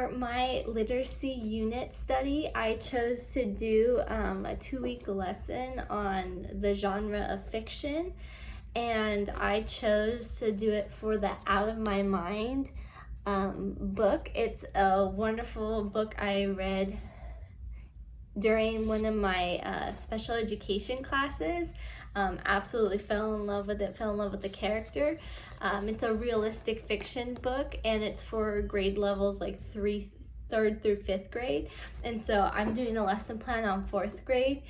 For my literacy unit study, I chose to do a 2-week lesson on the genre of fiction, and I chose to do it for the Out of My Mind book. It's a wonderful book I read during one of my special education classes. Absolutely fell in love with it, fell in love with the character. It's a realistic fiction book, and it's for grade levels like 3rd through 5th grade. And so I'm doing a lesson plan on 4th grade.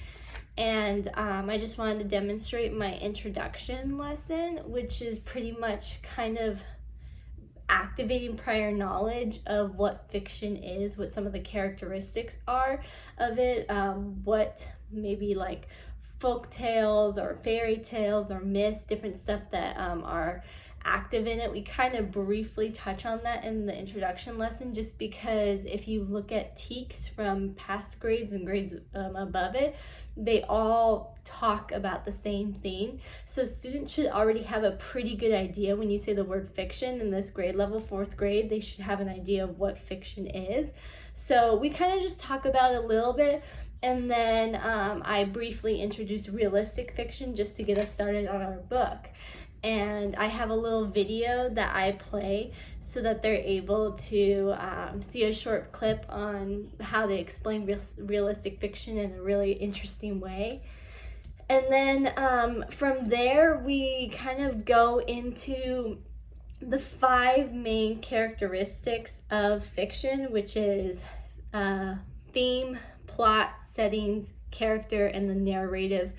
And I just wanted to demonstrate my introduction lesson, which is pretty much kind of activating prior knowledge of what fiction is, what some of the characteristics are of it, what maybe like folk tales or fairy tales or myths, different stuff that are active in it. We kind of briefly touch on that in the introduction lesson, just because if you look at TEKS from past grades and grades above it, they all talk about the same thing. So students should already have a pretty good idea when you say the word fiction in this grade level, 4th grade, they should have an idea of what fiction is. So we kind of just talk about it a little bit, and then I briefly introduce realistic fiction just to get us started on our book. And I have a little video that I play so that they're able to see a short clip on how they explain realistic fiction in a really interesting way. And then from there, we kind of go into the 5 main characteristics of fiction, which is theme, plot, settings, character, and the narrative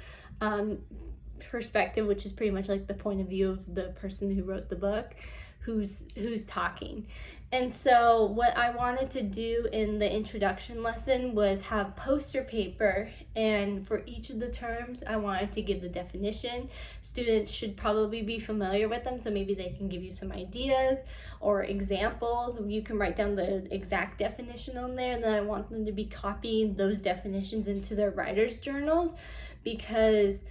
perspective, which is pretty much like the point of view of the person who wrote the book, who's talking. And so what I wanted to do in the introduction lesson was have poster paper, and for each of the terms I wanted to give the definition. Students should probably be familiar with them, so maybe they can give you some ideas or examples. You can write down the exact definition on there, and then I want them to be copying those definitions into their writer's journals, because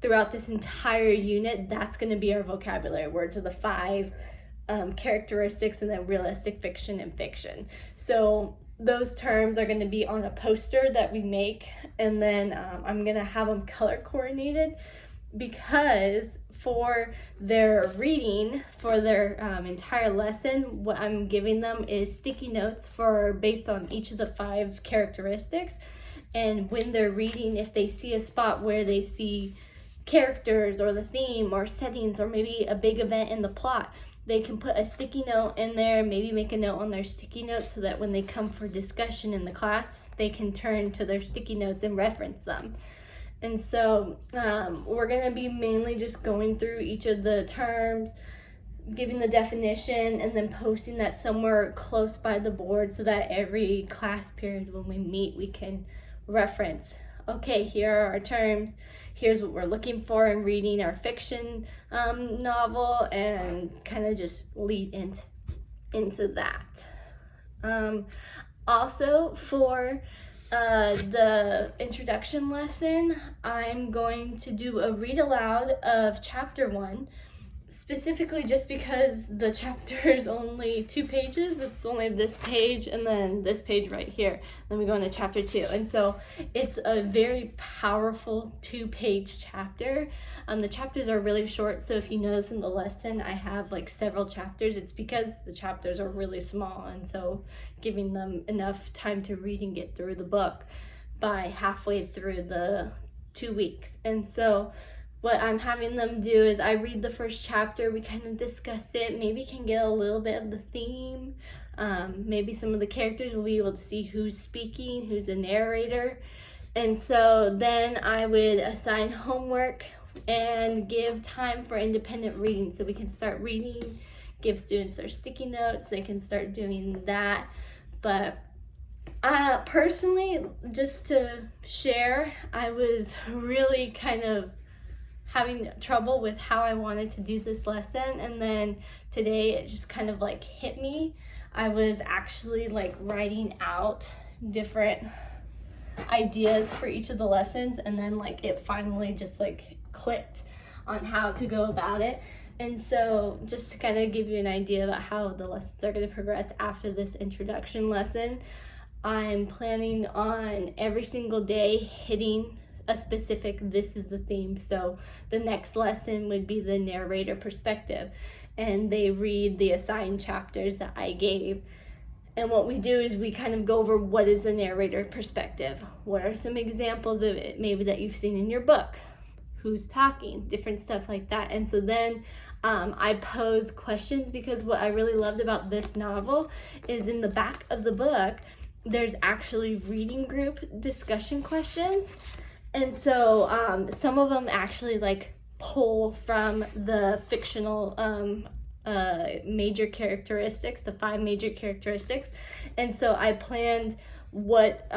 throughout this entire unit, that's going to be our vocabulary words, or the 5 characteristics, and then realistic fiction and fiction. So those terms are going to be on a poster that we make, and then I'm going to have them color coordinated, because for their reading, for their entire lesson, what I'm giving them is sticky notes based on each of the 5 characteristics. And when they're reading, if they see a spot where they see characters or the theme or settings or maybe a big event in the plot, they can put a sticky note in there, maybe make a note on their sticky notes, so that when they come for discussion in the class, they can turn to their sticky notes and reference them. And so we're going to be mainly just going through each of the terms, giving the definition, and then posting that somewhere close by the board, so that every class period when we meet, we can reference, okay, here are our terms, here's what we're looking for in reading our fiction novel, and kind of just lead into that. Also, for the introduction lesson, I'm going to do a read aloud of chapter 1, specifically just because the chapter is only 2 pages. It's only this page and then this page right here. Then we go into chapter 2. And so it's a very powerful 2-page chapter. The chapters are really short, so if you notice in the lesson I have like several chapters, it's because the chapters are really small, and so giving them enough time to read and get through the book by halfway through the 2 weeks. And so what I'm having them do is I read the first chapter, we kind of discuss it, maybe can get a little bit of the theme, maybe some of the characters, will be able to see who's speaking, who's the narrator. And so then I would assign homework and give time for independent reading, so we can start reading, give students their sticky notes, they can start doing that. But personally, just to share, I was really kind of having trouble with how I wanted to do this lesson, and then today it just kind of like hit me. I was actually like writing out different ideas for each of the lessons, and then like it finally just like clicked on how to go about it. And so just to kind of give you an idea about how the lessons are going to progress after this introduction lesson, I'm planning on every single day hitting a specific "this is the theme." So the next lesson would be the narrator perspective, and they read the assigned chapters that I gave. And what we do is we kind of go over what is the narrator perspective. What are some examples of it maybe that you've seen in your book? Who's talking? Different stuff like that. And so then I pose questions, because what I really loved about this novel is in the back of the book, there's actually reading group discussion questions. And so some of them actually like pull from the fictional major characteristics, the 5 major characteristics. And so I planned what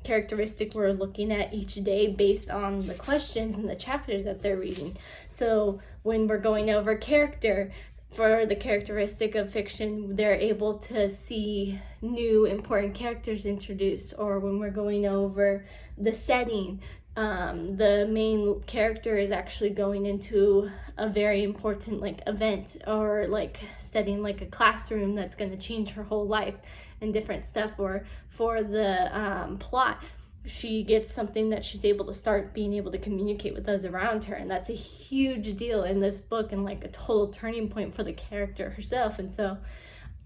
characteristic we're looking at each day based on the questions and the chapters that they're reading. So when we're going over character, for the characteristic of fiction, they're able to see new important characters introduced. Or when we're going over the setting, the main character is actually going into a very important like event, or like setting like a classroom that's going to change her whole life and different stuff. Or for the plot, she gets something that she's able to start being able to communicate with those around her, and that's a huge deal in this book and like a total turning point for the character herself. And so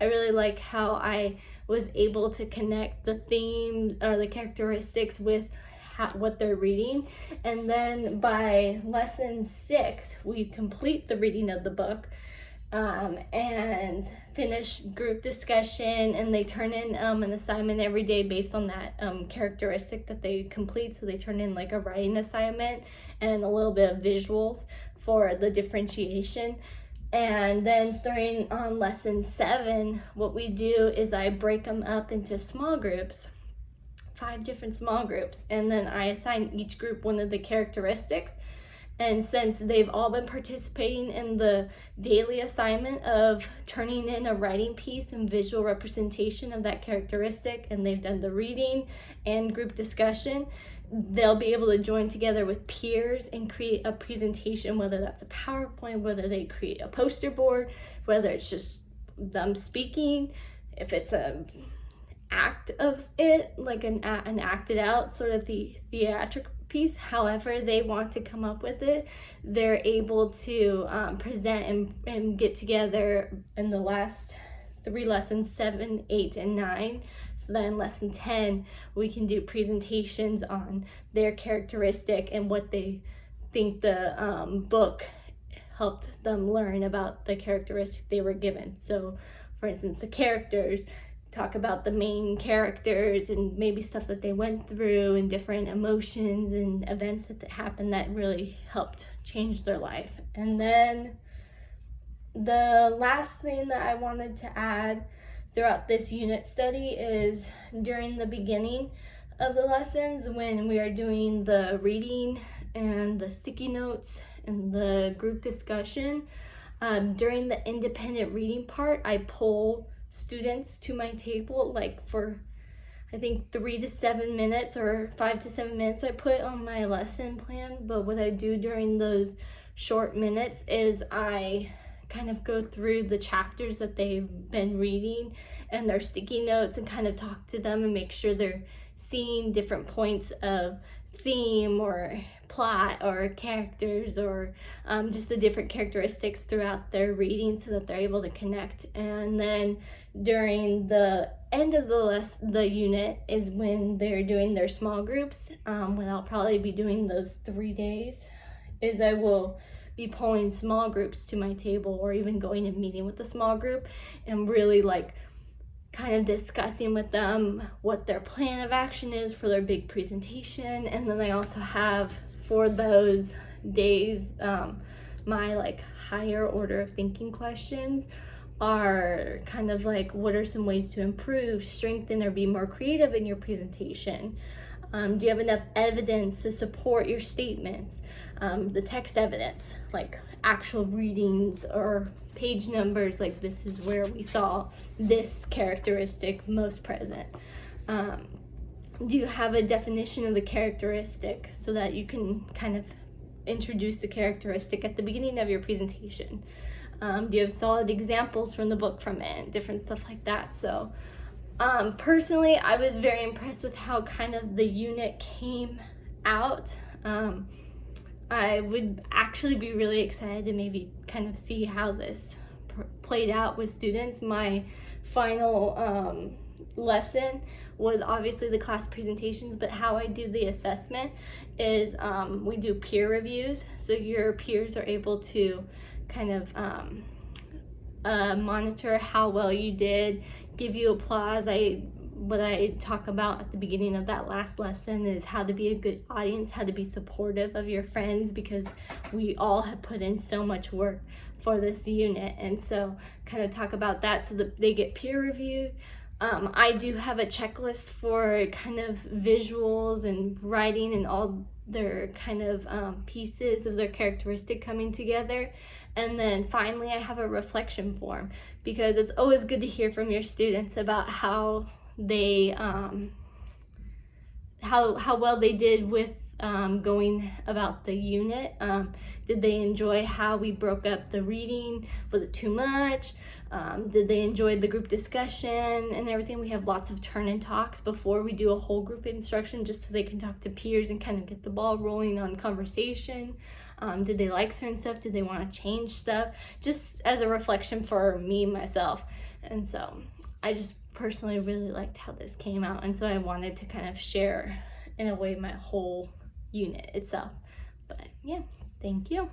I really like how I was able to connect the theme or the characteristics with what they're reading. And then by lesson 6 we complete the reading of the book and finish group discussion, and they turn in an assignment every day based on that characteristic that they complete. So they turn in like a writing assignment and a little bit of visuals for the differentiation. And then starting on lesson 7, what we do is I break them up into small groups, 5 different small groups, and then I assign each group one of the characteristics. And since they've all been participating in the daily assignment of turning in a writing piece and visual representation of that characteristic, and they've done the reading and group discussion, they'll be able to join together with peers and create a presentation, whether that's a PowerPoint, whether they create a poster board, whether it's just them speaking, if it's a act of it, like an acted out sort of the theatric piece, however they want to come up with it, they're able to present and get together in the last 3 lessons, 7, 8, and 9. So then in lesson 10 we can do presentations on their characteristic and what they think the book helped them learn about the characteristic they were given. So for instance, the characters talk about the main characters and maybe stuff that they went through and different emotions and events that happened that really helped change their life. And then the last thing that I wanted to add throughout this unit study is during the beginning of the lessons, when we are doing the reading and the sticky notes and the group discussion, during the independent reading part, I pull students to my table like for I think 3 to 7 minutes or 5 to 7 minutes I put on my lesson plan. But what I do during those short minutes is I kind of go through the chapters that they've been reading and their sticky notes and kind of talk to them and make sure they're seeing different points of theme or plot or characters or just the different characteristics throughout their reading so that they're able to connect. And then during the end of the unit is when they're doing their small groups, when I'll probably be doing those 3 days, is I will be pulling small groups to my table or even going and meeting with a small group and really like kind of discussing with them what their plan of action is for their big presentation. And then I also have for those days my like higher order of thinking questions are kind of like, what are some ways to improve, strengthen, or be more creative in your presentation? Do you have enough evidence to support your statements? The text evidence, like actual readings or page numbers, like this is where we saw this characteristic most present. Do you have a definition of the characteristic so that you can kind of introduce the characteristic at the beginning of your presentation? Do you have solid examples from the book from it? Different stuff like that. So personally, I was very impressed with how kind of the unit came out. I would actually be really excited to maybe kind of see how this played out with students. My final lesson was obviously the class presentations, but how I do the assessment is we do peer reviews. So your peers are able to kind of monitor how well you did, give you applause. What I talk about at the beginning of that last lesson is how to be a good audience, how to be supportive of your friends, because we all have put in so much work for this unit. And so kind of talk about that so that they get peer reviewed. I do have a checklist for kind of visuals and writing and all their kind of pieces of their characteristic coming together. And then finally, I have a reflection form, because it's always good to hear from your students about how they how well they did with going about the unit. Did they enjoy how we broke up the reading? Was it too much? Did they enjoy the group discussion and everything? We have lots of turn and talks before we do a whole group instruction, just so they can talk to peers and kind of get the ball rolling on conversation. Did they like certain stuff? Did they want to change stuff? Just as a reflection for me, myself. And so I just personally really liked how this came out. And so I wanted to kind of share, in a way, my whole unit itself. But yeah, thank you.